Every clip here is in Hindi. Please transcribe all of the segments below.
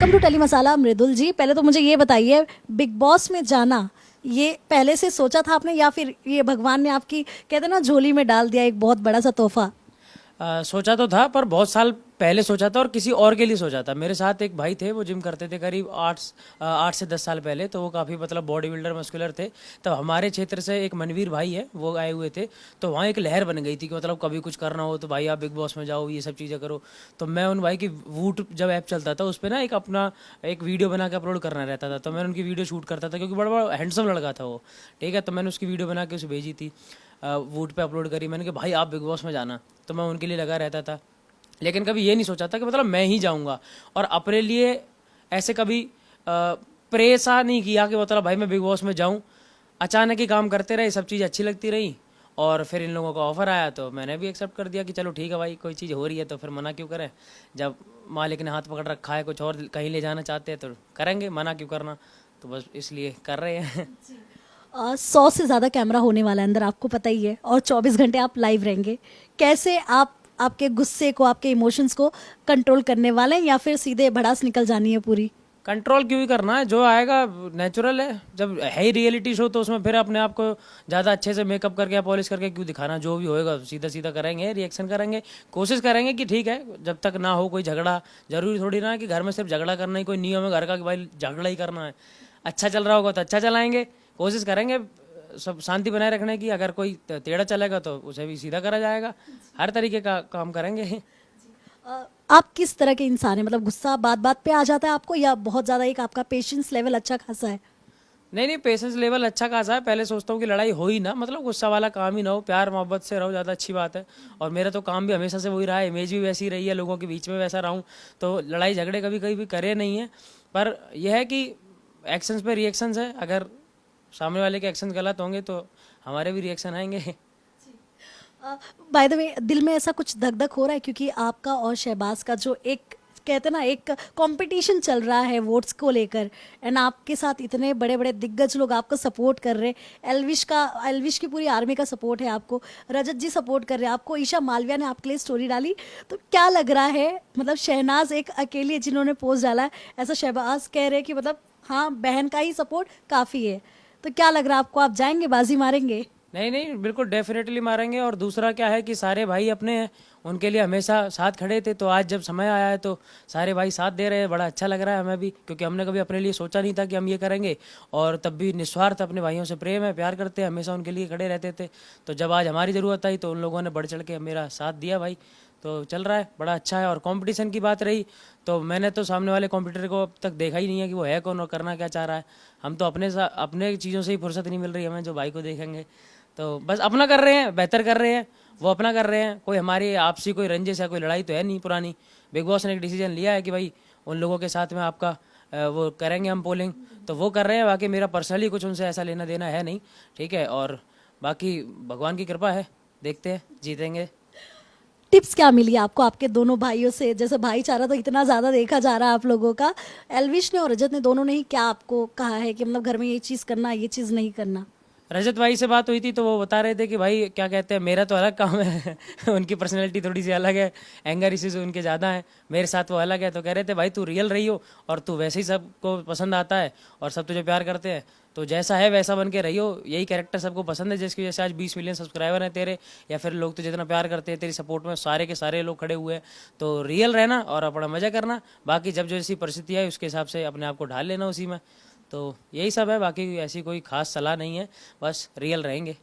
वेलकम टू टेली मसाला। मृदुल जी, पहले तो मुझे ये बताइए, बिग बॉस में जाना ये पहले से सोचा था आपने या फिर ये भगवान ने आपकी कहते हैं ना झोली में डाल दिया एक बहुत बड़ा सा तोहफा? सोचा तो था पर बहुत साल पहले सोचा था और किसी और के लिए सोचा था। मेरे साथ एक भाई थे, वो जिम करते थे करीब 8 से 10 साल पहले, तो वो काफ़ी मतलब बॉडी बिल्डर मस्कुलर थे। तब हमारे क्षेत्र से एक मनवीर भाई है, वो आए हुए थे। तो वहाँ एक लहर बन गई थी कि मतलब कभी कुछ करना हो तो भाई आप बिग बॉस में जाओ, ये सब चीज़ें करो। तो मैं उन भाई की वूट जब ऐप चलता था उस पर ना एक अपना एक वीडियो बना के अपलोड करना रहता था, तो मैं उनकी वीडियो शूट करता था क्योंकि बड़ा बड़ा हैंडसम लड़का था वो। ठीक है, तो मैंने उसकी वीडियो बना के उसे भेजी थी, वूट पे अपलोड करी। मैंने कहा भाई आप बिग बॉस में जाना, तो मैं उनके लिए लगा रहता था। लेकिन कभी ये नहीं सोचा था कि मतलब मैं ही जाऊंगा, और अपने लिए ऐसे कभी प्रेसा नहीं किया कि मतलब भाई मैं बिग बॉस में जाऊं। अचानक ही काम करते रहे, सब चीज़ अच्छी लगती रही, और फिर इन लोगों का ऑफ़र आया तो मैंने भी एक्सेप्ट कर दिया कि चलो ठीक है भाई, कोई चीज़ हो रही है तो फिर मना क्यों करें। जब मालिक ने हाथ पकड़ रखा है, कुछ और कहीं ले जाना चाहते हैं तो करेंगे, मना क्यों करना। तो बस इसलिए कर रहे हैं। 100 से ज़्यादा कैमरा होने वाला है अंदर, आपको पता ही है, और 24 घंटे आप लाइव रहेंगे। कैसे आप आपके गुस्से को, आपके इमोशंस को कंट्रोल करने वाले हैं या फिर सीधे भड़ास निकल जानी है पूरी? कंट्रोल क्यों ही करना है, जो आएगा नेचुरल है। जब है ही रियलिटी शो तो उसमें फिर अपने आप को ज़्यादा अच्छे से मेकअप करके या पॉलिश करके क्यों दिखाना। जो भी होएगा सीधा सीधा करेंगे, रिएक्शन करेंगे, कोशिश करेंगे कि ठीक है जब तक ना हो कोई झगड़ा। जरूरी थोड़ी ना है कि घर में सिर्फ झगड़ा करना ही कोई नियम है घर का कि भाई झगड़ा ही करना है। अच्छा चल रहा होगा तो अच्छा चलाएंगे, कोशिश करेंगे सब शांति बनाए रखने की। अगर कोई टेढ़ा चलेगा तो उसे भी सीधा करा जाएगा। हर तरीके का काम करेंगे। आप किस तरह के इंसान हैं? मतलब गुस्सा बात बात पे आ जाता है आपको या बहुत ज़्यादा एक आपका पेशेंस लेवल अच्छा खासा है? नहीं नहीं, पेशेंस लेवल अच्छा खासा है। पहले सोचता हूँ कि लड़ाई हो ही ना, मतलब गुस्सा वाला काम ही ना हो, प्यार मोहब्बत से रहो, ज़्यादा अच्छी बात है। और मेरा तो काम भी हमेशा से वही रहा है, इमेज भी वैसी रही है, लोगों के बीच में वैसा रहा हूँ। तो लड़ाई झगड़े कभी कभी भी करे नहीं है। पर यह है कि एक्शंस पे रिएक्शंस है। अगर सामने वाले के एक्शन गलत होंगे तो हमारे भी रिएक्शन आएंगे। बाय द वे, दिल में ऐसा कुछ धक धक हो रहा है क्योंकि आपका और शहबाज का जो एक कहते हैं ना एक कंपटीशन चल रहा है वोट्स को लेकर, एंड आपके साथ इतने बड़े बड़े दिग्गज लोग आपको सपोर्ट कर रहे हैं। एलविश की पूरी आर्मी का सपोर्ट है आपको, रजत जी सपोर्ट कर रहे हैं आपको, ईशा मालविया ने आपके लिए स्टोरी डाली। तो क्या लग रहा है, मतलब शहनाज एक अकेली है जिन्होंने पोस्ट डाला है, ऐसा शहबाज कह रहे हैं कि मतलब हाँ बहन का ही सपोर्ट काफ़ी है। तो क्या लग रहा है आपको, आप जाएंगे, बाजी मारेंगे? नहीं नहीं, बिल्कुल डेफिनेटली मारेंगे। और दूसरा क्या है कि सारे भाई अपने हैं, उनके लिए हमेशा साथ खड़े थे। तो आज जब समय आया है तो सारे भाई साथ दे रहे हैं, बड़ा अच्छा लग रहा है हमें भी, क्योंकि हमने कभी अपने लिए सोचा नहीं था कि हम ये करेंगे। और तब भी निस्वार्थ अपने भाइयों से प्रेम है, प्यार करते हैं, हमेशा उनके लिए खड़े रहते थे। तो जब आज हमारी ज़रूरत आई तो उन लोगों ने बढ़ चढ़ के मेरा साथ दिया भाई। तो चल रहा है, बड़ा अच्छा है। और कंपटीशन की बात रही तो मैंने तो सामने वाले कॉम्पिटिटर को अब तक देखा ही नहीं है कि वो है कौन और करना क्या चाह रहा है। हम तो अपने चीज़ों से ही फुर्सत नहीं मिल रही हमें, जो भाई को देखेंगे। तो बस अपना कर रहे हैं, बेहतर कर रहे हैं, वो अपना कर रहे हैं। कोई हमारी आपसी कोई रंजिश या कोई लड़ाई तो है नहीं पुरानी। बिग बॉस ने एक डिसीजन लिया है कि भाई उन लोगों के साथ में आपका वो करेंगे हम पोलिंग, तो वो कर रहे हैं। बाकी मेरा पर्सनली कुछ उनसे ऐसा लेना देना है नहीं, ठीक है। और बाकी भगवान की कृपा है, देखते हैं, जीतेंगे। टिप्स क्या मिली आपको आपके दोनों भाइयों से? जैसे भाईचारा तो इतना ज़्यादा देखा जा रहा है आप लोगों का, एलविश ने और रजत ने दोनों ने ही क्या आपको कहा है कि मतलब घर में ये चीज़ करना, ये चीज़ नहीं करना? रजत भाई से बात हुई थी तो वो बता रहे थे कि भाई क्या कहते हैं, मेरा तो अलग काम है। उनकी पर्सनैलिटी थोड़ी सी अलग है, एंगर इश्यूज उनके ज़्यादा हैं, मेरे साथ वो अलग है। तो कह रहे थे भाई तू रियल रही हो और तू वैसे ही सबको पसंद आता है और सब तुझे प्यार करते हैं, तो जैसा है वैसा बन के रही हो। यही कैरेक्टर सबको पसंद है, जिसकी वजह से आज 20 मिलियन सब्सक्राइबर हैं तेरे, या फिर लोग तुझे इतना प्यार करते हैं, तेरी सपोर्ट में सारे के सारे लोग खड़े हुए हैं। तो रियल रहना और अपना मज़ा करना। बाकी जब जैसी परिस्थिति है उसके हिसाब से अपने आप को ढाल लेना उसी में। तो यही सब है, बाकी ऐसी कोई खास सलाह नहीं है, बस रियल रहेंगे।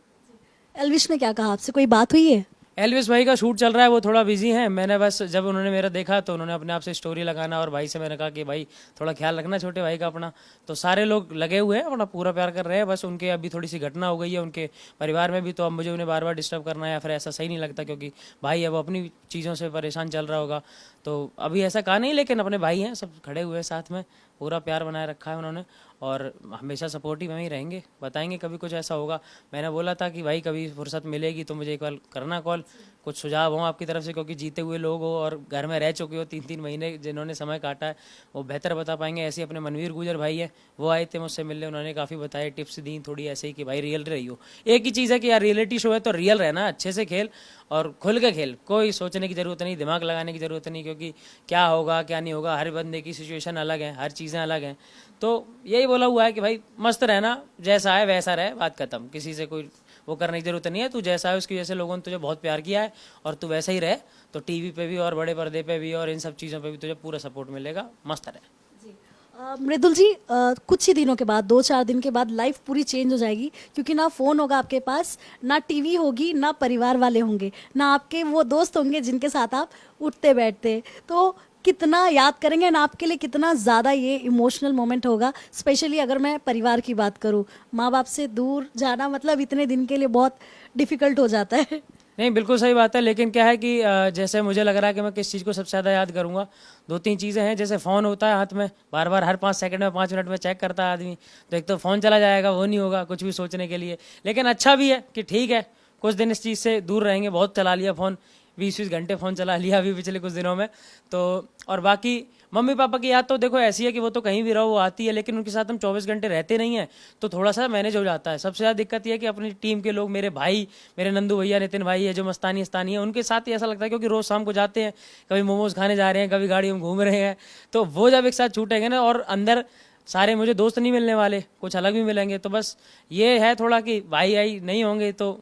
एलविश ने क्या कहा आपसे, कोई बात हुई है? एलविस भाई का शूट चल रहा है, वो थोड़ा बिजी हैं। मैंने बस जब उन्होंने मेरा देखा तो उन्होंने अपने आप से स्टोरी लगाना, और भाई से मैंने कहा कि भाई थोड़ा ख्याल रखना छोटे भाई का अपना। तो सारे लोग लगे हुए हैं, अपना पूरा प्यार कर रहे हैं। बस उनके अभी थोड़ी सी घटना हो गई है उनके परिवार में भी, तो अब मुझे उन्हें बार बार डिस्टर्ब करना या फिर ऐसा सही नहीं लगता, क्योंकि भाई है वो अपनी चीज़ों से परेशान चल रहा होगा। तो अभी ऐसा कहा नहीं, लेकिन अपने भाई हैं, सब खड़े हुए हैं साथ में, पूरा प्यार बनाए रखा है उन्होंने। और हमेशा सपोर्टिव में ही रहेंगे, बताएंगे कभी कुछ ऐसा होगा। मैंने बोला था कि भाई कभी फुर्सत मिलेगी तो मुझे एक बार करना कॉल, कुछ सुझाव हो आपकी तरफ से, क्योंकि जीते हुए लोग हो और घर में रह चुके हो 3-3 महीने जिन्होंने समय काटा है, वो बेहतर बता पाएंगे। ऐसे ही अपने मनवीर गुजर भाई हैं, वो आए थे मुझसे मिलने, उन्होंने काफ़ी बताए, टिप्स दी थोड़ी ऐसे ही कि भाई रियल रही हो। एक ही चीज़ है कि यार रियलिटी शो है तो रियल रहना, अच्छे से खेल और खुल के खेल, कोई सोचने की ज़रूरत नहीं, दिमाग लगाने की ज़रूरत नहीं, क्योंकि क्या होगा क्या नहीं होगा, हर बंदे की सिचुएशन अलग है, हर चीज़ें अलग हैं। तो यही बोला हुआ है कि भाई मस्त रहना, जैसा है वैसा रहे, बात खत्म, किसी से कोई वो करने की ज़रूरत नहीं है। तू जैसा है उसकी वजह से लोगों ने तुझे बहुत प्यार किया है और तू वैसा ही रहे, तो टीवी पे भी और बड़े पर्दे पे भी और इन सब चीज़ों पे भी तुझे पूरा सपोर्ट मिलेगा, मस्त रहे। मृदुल जी, कुछ ही दिनों के बाद, 2-4 दिन के बाद लाइफ पूरी चेंज हो जाएगी, क्योंकि ना फ़ोन होगा आपके पास, ना टीवी होगी, ना परिवार वाले होंगे, ना आपके वो दोस्त होंगे जिनके साथ आप उठते बैठते। तो कितना याद करेंगे ना, आपके लिए कितना ज़्यादा ये इमोशनल मोमेंट होगा, स्पेशली अगर मैं परिवार की बात करूँ। माँ बाप से दूर जाना मतलब इतने दिन के लिए बहुत डिफ़िकल्ट हो जाता है। नहीं, बिल्कुल सही बात है, लेकिन क्या है कि जैसे मुझे लग रहा है कि मैं किस चीज़ को सबसे ज़्यादा याद करूँगा, 2-3 चीज़ें हैं। जैसे फ़ोन होता है हाथ में, बार बार हर 5 सेकंड में 5 मिनट में चेक करता है आदमी, तो एक तो फ़ोन चला जाएगा, वो नहीं होगा कुछ भी सोचने के लिए। लेकिन अच्छा भी है कि ठीक है, कुछ दिन इस चीज़ से दूर रहेंगे। बहुत चला लिया फ़ोन, 20-20 घंटे फ़ोन चला लिया अभी पिछले कुछ दिनों में। तो और बाकी मम्मी पापा की याद तो देखो ऐसी है कि वो तो कहीं भी रहो वो आती है, लेकिन उनके साथ हम 24 घंटे रहते नहीं हैं, तो थोड़ा सा मैनेज हो जाता है। सबसे ज़्यादा दिक्कत ये है कि अपनी टीम के लोग, मेरे भाई, मेरे नंदू भैया, नितिन भाई है जो मस्तानी अस्तानी है, उनके साथ ही ऐसा लगता है, क्योंकि रोज़ शाम को जाते हैं, कभी मोमोज खाने जा रहे हैं, कभी गाड़ी में घूम रहे हैं, तो वो जब एक साथ छूटेंगे ना, और अंदर सारे मुझे दोस्त नहीं मिलने वाले, कुछ अलग भी मिलेंगे, तो बस ये है थोड़ा कि भाई आई नहीं होंगे, तो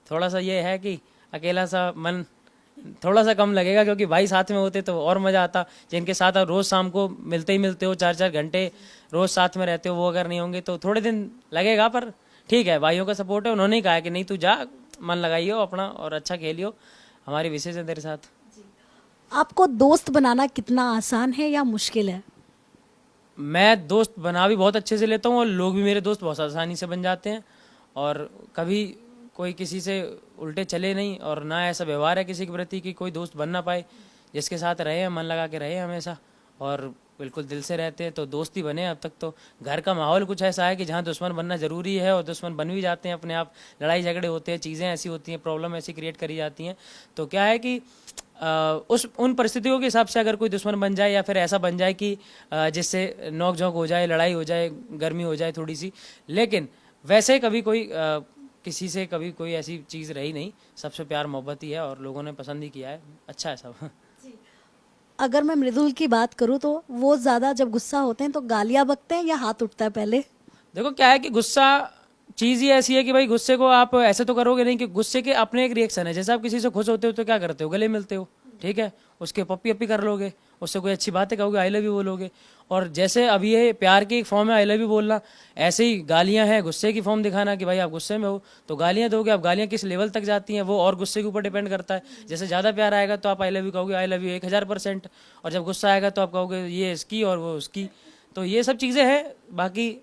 थोड़ा सा ये है कि अकेला सा मन थोड़ा सा कम लगेगा, क्योंकि भाई साथ में होते तो और मज़ा आता, जिनके साथ आप रोज़ शाम को मिलते ही मिलते हो, 4-4 घंटे रोज़ साथ में रहते हो, वो अगर नहीं होंगे तो थोड़े दिन लगेगा। पर ठीक है, भाइयों का सपोर्ट है, उन्होंने ही कहा कि नहीं तू जा, मन लगाइयो अपना और अच्छा खेलियो, हमारी विशेष है तेरे साथ। आपको दोस्त बनाना कितना आसान है या मुश्किल है? मैं दोस्त बना भी बहुत अच्छे से लेता हूँ और लोग भी मेरे दोस्त बहुत आसानी से बन जाते हैं, और कभी कोई किसी से उल्टे चले नहीं, और ना ऐसा व्यवहार है किसी के प्रति कि कोई दोस्त बन ना पाए। जिसके साथ रहे मन लगा के रहे हमेशा, और बिल्कुल दिल से रहते हैं, तो दोस्त ही बने अब तक। तो घर का माहौल कुछ ऐसा है कि जहाँ दुश्मन बनना ज़रूरी है, और दुश्मन बन भी जाते हैं अपने आप, लड़ाई झगड़े होते हैं, चीज़ें ऐसी होती हैं, प्रॉब्लम ऐसी क्रिएट करी जाती हैं। तो क्या है कि उस उन परिस्थितियों के हिसाब से अगर कोई दुश्मन बन जाए या फिर ऐसा बन जाए कि जिससे नोक झोंक हो जाए, लड़ाई हो जाए, गर्मी हो जाए थोड़ी सी, लेकिन वैसे कभी कोई किसी से कभी कोई ऐसी चीज़ रही नहीं, सबसे प्यार मोहब्बत ही है और लोगों ने पसंद ही किया है, अच्छा है सब। अगर मैं मृदुल की बात करूँ तो वो ज़्यादा जब गुस्सा होते हैं तो गालियाँ बकते हैं या हाथ उठता है पहले? देखो क्या है कि गुस्सा चीज़ ही ऐसी है कि भाई गुस्से को आप ऐसे तो करोगे नहीं, कि गुस्से के अपने एक रिएक्शन है। जैसे आप किसी से खुश होते हो तो क्या करते हो, गले मिलते हो, ठीक है, उसके पप्पी अप्पी कर लोगे, उससे कोई अच्छी बातें कहोगे, आई लव यू बोलोगे। और जैसे अब ये प्यार की एक फॉर्म है आई लव यू बोलना, ऐसे ही गालियां हैं गुस्से की फॉर्म दिखाना कि भाई आप गुस्से में हो तो गालियां दोगे। अब गालियां किस लेवल तक जाती हैं वो और गुस्से के ऊपर डिपेंड करता है। जैसे ज़्यादा प्यार आएगा तो आप आई लव यू कहोगे, आई लव यू 1000%, और जब गुस्सा आएगा तो आप कहोगे ये इसकी और वो उसकी। तो ये सब चीज़ें हैं, बाकी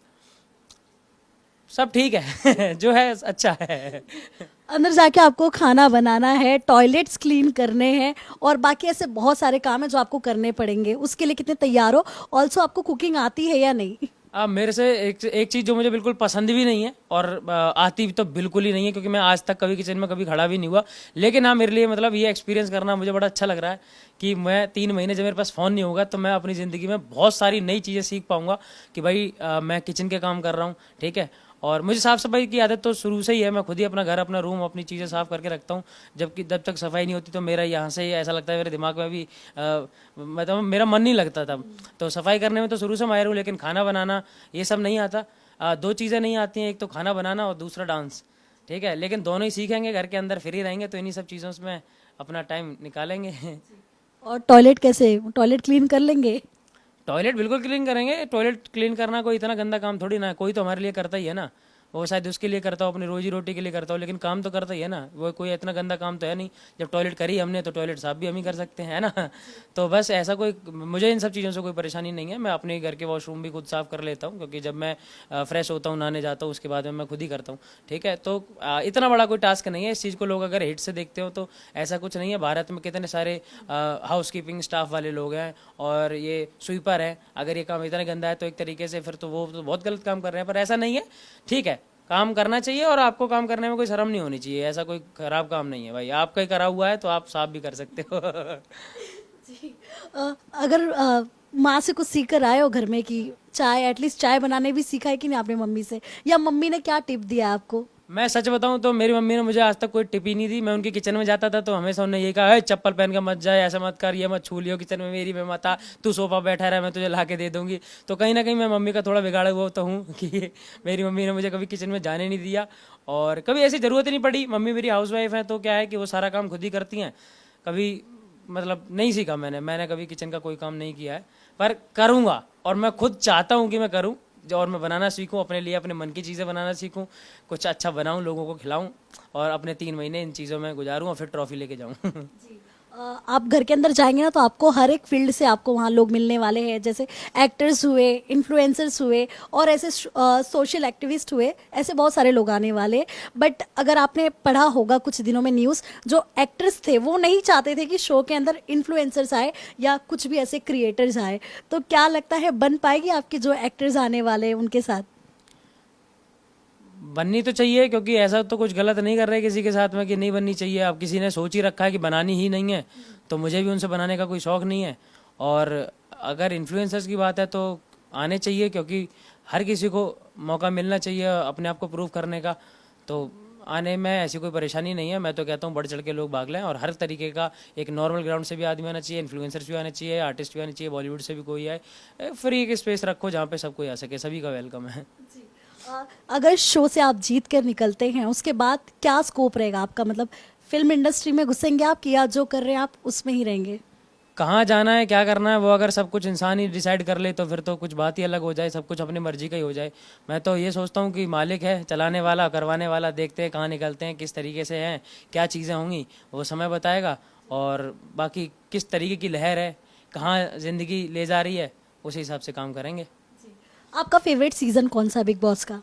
सब ठीक है जो है अच्छा है। अंदर जाके आपको खाना बनाना है, टॉयलेट्स क्लीन करने हैं, और बाकी ऐसे बहुत सारे काम हैं जो आपको करने पड़ेंगे। उसके लिए कितने तैयार हो? ऑल्सो आपको कुकिंग आती है या नहीं? अब मेरे से एक चीज़ जो मुझे बिल्कुल पसंद भी नहीं है और आती भी तो बिल्कुल ही नहीं है, क्योंकि मैं आज तक कभी किचन में कभी खड़ा भी नहीं हुआ। लेकिन हाँ, मेरे लिए मतलब ये एक्सपीरियंस करना मुझे बड़ा अच्छा लग रहा है कि मैं 3 महीने जब मेरे पास फ़ोन नहीं होगा तो मैं अपनी ज़िंदगी में बहुत सारी नई चीज़ें सीख पाऊंगा कि भाई मैं किचन के काम कर रहा हूँ, ठीक है। और मुझे साफ़ सफाई की आदत तो शुरू से ही है, मैं खुद ही अपना घर, अपना रूम, अपनी चीज़ें साफ़ करके रखता हूँ। जबकि जब तक सफाई नहीं होती तो मेरा यहाँ से ही ऐसा लगता है, मेरे दिमाग में भी मतलब मेरा मन नहीं लगता तब। तो सफाई करने में तो शुरू से माहिर हूँ, लेकिन खाना बनाना ये सब नहीं आता। 2 चीज़ें नहीं आती हैं, एक तो खाना बनाना और दूसरा डांस, ठीक है। लेकिन दोनों ही सीखेंगे, घर के अंदर फ्री रहेंगे तो इन्हीं सब चीज़ों में अपना टाइम निकालेंगे। और टॉयलेट कैसे, टॉयलेट क्लीन कर लेंगे? टॉयलेट बिल्कुल क्लीन करेंगे। टॉयलेट क्लीन करना कोई इतना गंदा काम थोड़ी ना है, कोई तो हमारे लिए करता ही है ना। वो शायद उसके लिए करता हो, अपनी रोजी रोटी के लिए करता हो, लेकिन काम तो करता ही है ना। वो कोई इतना गंदा काम तो है नहीं। जब टॉयलेट करी हमने तो टॉयलेट साफ भी हम ही कर सकते हैं, है ना। तो बस ऐसा कोई, मुझे इन सब चीज़ों से कोई परेशानी नहीं है। मैं अपने घर के वॉशरूम भी खुद साफ कर लेता हूँ, क्योंकि जब मैं फ्रेश होता हूँ, नहाने जाता हूँ, उसके बाद में मैं खुद ही करता हूँ, ठीक है। तो इतना बड़ा कोई टास्क नहीं है। इस चीज़ को लोग अगर हिट से देखते हो तो ऐसा कुछ नहीं है। भारत में कितने सारे हाउस कीपिंग स्टाफ वाले लोग हैं और ये स्वीपर हैं। अगर ये काम इतना गंदा है तो एक तरीके से फिर तो वो तो बहुत गलत काम कर रहे हैं, पर ऐसा नहीं है, ठीक है। काम करना चाहिए और आपको काम करने में कोई शर्म नहीं होनी चाहिए। ऐसा कोई खराब काम नहीं है भाई, आपका ही करा हुआ है तो आप साफ भी कर सकते हो। जी। अगर माँ से कुछ सीख कर आए हो घर में कि चाय, एटलीस्ट चाय बनाने भी सीखा है कि नहीं आपने मम्मी से, या मम्मी ने क्या टिप दिया आपको? मैं सच बताऊं तो मेरी मम्मी ने मुझे आज तक कोई टिप ही नहीं दी। मैं उनके किचन में जाता था तो हमेशा उन्होंने ये कहा है चप्पल पहन के मत जाए, ऐसा मत कर, ये मत छू लियो किचन में मेरी में मत आ, तू सोफा बैठा रहा, मैं तुझे ला के दे दूंगी। तो कहीं ना कहीं मैं मम्मी का थोड़ा बिगाड़ा हुआ तो हूँ कि मेरी मम्मी ने मुझे कभी किचन में जाने नहीं दिया और कभी ऐसी ज़रूरत ही नहीं पड़ी। मम्मी मेरी हाउसवाइफ है तो क्या है कि वो सारा काम खुद ही करती हैं। कभी मतलब नहीं सीखा मैंने कभी किचन का कोई काम नहीं किया है, पर करूँगा और मैं खुद चाहता हूँ कि मैं करूँ और मैं बनाना सीखूं, अपने लिए अपने मन की चीज़ें बनाना सीखूं, कुछ अच्छा बनाऊं, लोगों को खिलाऊं और अपने 3 महीने इन चीज़ों में गुजारूं और फिर ट्रॉफी लेके जाऊं। जी। आप घर के अंदर जाएंगे ना तो आपको हर एक फील्ड से आपको वहाँ लोग मिलने वाले हैं, जैसे एक्टर्स हुए, इन्फ्लुएंसर्स हुए और ऐसे सोशल एक्टिविस्ट हुए, ऐसे बहुत सारे लोग आने वाले। बट अगर आपने पढ़ा होगा कुछ दिनों में न्यूज़, जो एक्टर्स थे वो नहीं चाहते थे कि शो के अंदर इन्फ्लुएंसर्स आए या कुछ भी ऐसे क्रिएटर्स आए। तो क्या लगता है बन पाएगी आपके जो एक्टर्स आने वाले हैं उनके साथ? बननी तो चाहिए क्योंकि ऐसा तो कुछ गलत नहीं कर रहे किसी के साथ में कि नहीं बननी चाहिए। अब किसी ने सोच ही रखा है कि बनानी ही नहीं है तो मुझे भी उनसे बनाने का कोई शौक नहीं है। और अगर इन्फ्लुएंसर्स की बात है तो आने चाहिए क्योंकि हर किसी को मौका मिलना चाहिए अपने आप को प्रूव करने का। तो आने में ऐसी कोई परेशानी नहीं है। मैं तो कहता हूँ बढ़ चढ़ के लोग भाग लें और हर तरीके का एक नॉर्मल ग्राउंड से भी आदमी आना चाहिए, इन्फ्लुएंसर्स भी आने चाहिए, आर्टिस्ट भी आने चाहिए, बॉलीवुड से भी कोई आए। फ्री एक स्पेस रखो जहाँ पे सब कोई आ सके, सभी का वेलकम है। अगर शो से आप जीत कर निकलते हैं उसके बाद क्या स्कोप रहेगा आपका? मतलब फिल्म इंडस्ट्री में घुसेंगे आप कि या जो कर रहे हैं आप उसमें ही रहेंगे? कहाँ जाना है क्या करना है वो अगर सब कुछ इंसान ही डिसाइड कर ले तो फिर तो कुछ बात ही अलग हो जाए, सब कुछ अपनी मर्जी का ही हो जाए। मैं तो ये सोचता हूँ कि मालिक है चलाने वाला, करवाने वाला, देखते हैं कहाँ निकलते हैं, किस तरीके से हैं, क्या चीज़ें होंगी वो समय बताएगा। और बाकी किस तरीके की लहर है, कहाँ ज़िंदगी ले जा रही है, उसी हिसाब से काम करेंगे। आपका फेवरेट सीजन कौन सा बिग बॉस का?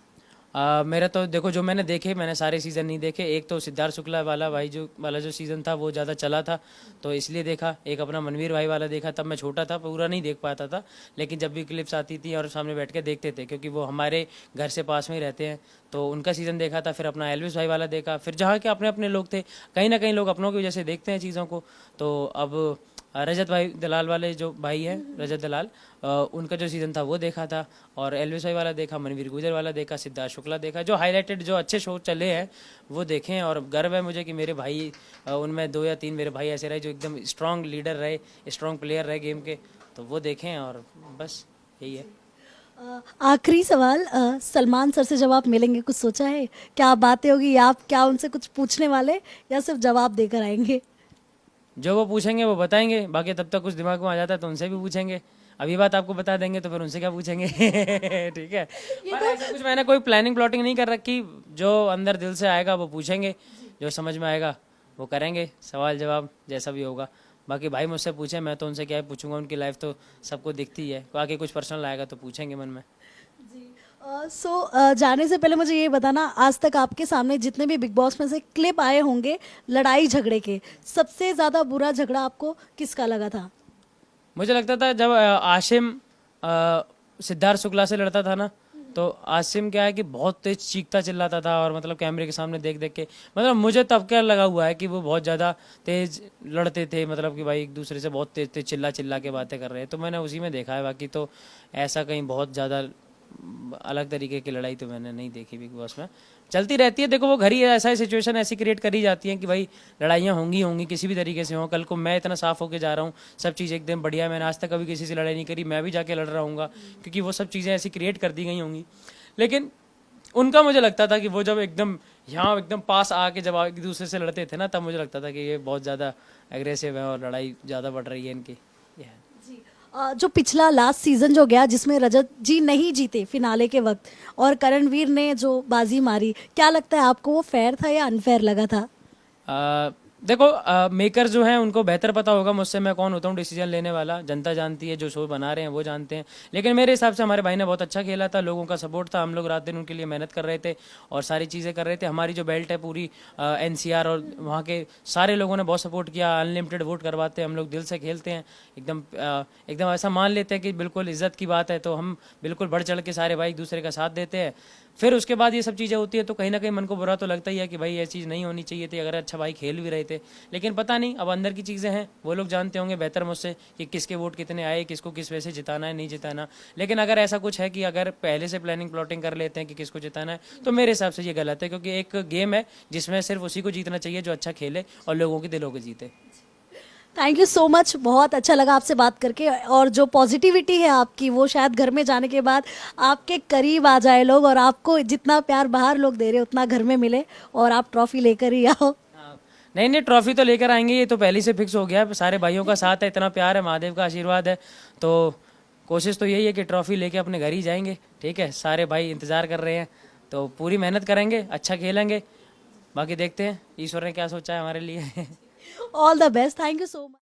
मेरा तो देखो जो मैंने देखे, मैंने सारे सीज़न नहीं देखे। एक तो सिद्धार्थ शुक्ला वाला भाई जो सीज़न था वो ज़्यादा चला था तो इसलिए देखा। एक अपना मनवीर भाई वाला देखा, तब मैं छोटा था पूरा नहीं देख पाता था, लेकिन जब भी क्लिप्स आती थी और सामने बैठ के देखते थे क्योंकि वो हमारे घर से पास में ही रहते हैं तो उनका सीज़न देखा था। फिर अपना एल्विस भाई वाला देखा, फिर जहाँ के अपने अपने लोग थे, कहीं ना कहीं लोग अपनों की वजह से देखते हैं चीज़ों को। तो अब रजत भाई दलाल वाले जो भाई हैं, रजत दलाल, उनका जो सीज़न था वो देखा था और एल्विस भाई वाला देखा, मनवीर गुजर वाला देखा, सिद्धार्थ शुक्ला देखा। जो हाईलाइटेड जो अच्छे शो चले हैं वो देखें और गर्व है मुझे कि मेरे भाई उनमें 2 या 3 मेरे भाई ऐसे रहे जो एकदम स्ट्रॉन्ग लीडर रहे, स्ट्रॉन्ग प्लेयर रहे गेम के, तो वो देखें और बस यही है। आखिरी सवाल, सलमान सर से जब आप मिलेंगे कुछ सोचा है? क्या बातें होगी या आप क्या उनसे कुछ पूछने वाले या सिर्फ जवाब देकर आएंगे? जो वो पूछेंगे वो बताएंगे, बाकी तब तक कुछ दिमाग में आ जाता है तो उनसे भी पूछेंगे। अभी बात आपको बता देंगे तो फिर उनसे क्या पूछेंगे। ठीक है, पर ऐसा कुछ मैंने कोई प्लानिंग प्लॉटिंग नहीं कर रखी। जो अंदर दिल से आएगा वो पूछेंगे, जो समझ में आएगा वो करेंगे, सवाल जवाब जैसा भी होगा। बाकी भाई मुझसे पूछे, मैं तो उनसे क्या ही पूछूंगा, उनकी लाइफ तो सबको दिखती है। बाकी कुछ पर्सनल आएगा तो पूछेंगे मन में। जाने से पहले मुझे ये बताना, आज तक आपके सामने जितने भी बिग बॉस में से क्लिप आए होंगे लड़ाई झगड़े के, सबसे ज़्यादा बुरा झगड़ा आपको किसका लगा था? मुझे लगता था जब आशिम सिद्धार्थ शुक्ला से लड़ता था ना, तो आसिम क्या है कि बहुत तेज चीखता चिल्लाता था और मतलब कैमरे के सामने देख देख के मतलब मुझे तब क्या लगा हुआ है कि वो बहुत ज़्यादा तेज लड़ते थे, मतलब कि भाई एक दूसरे से बहुत तेज तेज चिल्ला चिल्ला के बातें कर रहे हैं, तो मैंने उसी में देखा है। बाकी तो ऐसा कहीं बहुत ज़्यादा अलग तरीके की लड़ाई तो मैंने नहीं देखी बिग बॉस में। चलती रहती है, देखो वो घर ही ऐसा सिचुएशन ऐसी क्रिएट करी जाती है कि भाई लड़ाइयाँ होंगी किसी भी तरीके से हो। कल को मैं इतना साफ होके जा रहा हूँ, सब चीज़ एकदम बढ़िया, मैंने आज तक कभी किसी से लड़ाई नहीं करी, मैं भी जाके लड़ रहा हूँगा क्योंकि वो सब चीज़ें ऐसी क्रिएट कर दी गई होंगी। लेकिन उनका मुझे लगता था कि वो जब एकदम यहाँ एकदम पास आके जब एक दूसरे से लड़ते थे ना, तब मुझे लगता था कि ये बहुत ज़्यादा एग्रेसिव है और लड़ाई ज़्यादा बढ़ रही है इनकी। जो पिछला लास्ट सीजन जो गया जिसमें रजत जी नहीं जीते फिनाले के वक्त और करणवीर ने जो बाजी मारी, क्या लगता है आपको वो फेयर था या अनफेयर लगा था? देखो मेकर जो हैं उनको बेहतर पता होगा मुझसे मैं कौन होता हूँ डिसीजन लेने वाला। जनता जानती है, जो शो बना रहे हैं वो जानते हैं। लेकिन मेरे हिसाब से हमारे भाई ने बहुत अच्छा खेला था, लोगों का सपोर्ट था, हम लोग रात दिन उनके लिए मेहनत कर रहे थे और सारी चीज़ें कर रहे थे। हमारी जो बेल्ट है पूरी एनसीआर और वहाँ के सारे लोगों ने बहुत सपोर्ट किया। अनलिमिटेड वोट करवाते हैं हम लोग, दिल से खेलते हैं एकदम ऐसा मान लेते हैं कि बिल्कुल इज्जत की बात है, तो हम बिल्कुल बढ़ चढ़ के सारे भाई एक दूसरे का साथ देते हैं। फिर उसके बाद ये सब चीज़ें होती है तो कहीं ना कहीं मन को बुरा तो लगता ही है कि भाई ये चीज़ नहीं होनी चाहिए थी, अगर अच्छा भाई खेल भी रहे थे। लेकिन पता नहीं, अब अंदर की चीज़ें हैं, वो लोग जानते होंगे बेहतर मुझसे कि किसके वोट कितने आए, किसको किस वजह से जिताना है नहीं जिताना। लेकिन अगर ऐसा कुछ है कि अगर पहले से प्लानिंग प्लॉटिंग कर लेते हैं कि किसको जिताना है, तो मेरे हिसाब से ये गलत है, क्योंकि एक गेम है जिसमें सिर्फ उसी को जीतना चाहिए जो अच्छा खेले और लोगों के दिलों को जीते। थैंक यू सो मच, बहुत अच्छा लगा आपसे बात करके। और जो पॉजिटिविटी है आपकी, वो शायद घर में जाने के बाद आपके करीब आ जाए लोग, और आपको जितना प्यार बाहर लोग दे रहे उतना घर में मिले, और आप ट्रॉफी लेकर ही आओ। हाँ, नहीं नहीं, ट्रॉफी तो लेकर आएंगे, ये तो पहले से फिक्स हो गया है। सारे भाइयों का साथ है, इतना प्यार है, महादेव का आशीर्वाद है, तो कोशिश तो यही है कि ट्रॉफी लेके अपने घर ही जाएंगे। ठीक है, सारे भाई इंतज़ार कर रहे हैं, तो पूरी मेहनत करेंगे, अच्छा खेलेंगे। बाकी देखते हैं ईश्वर ने क्या सोचा है हमारे लिए। All the best, thank you so much.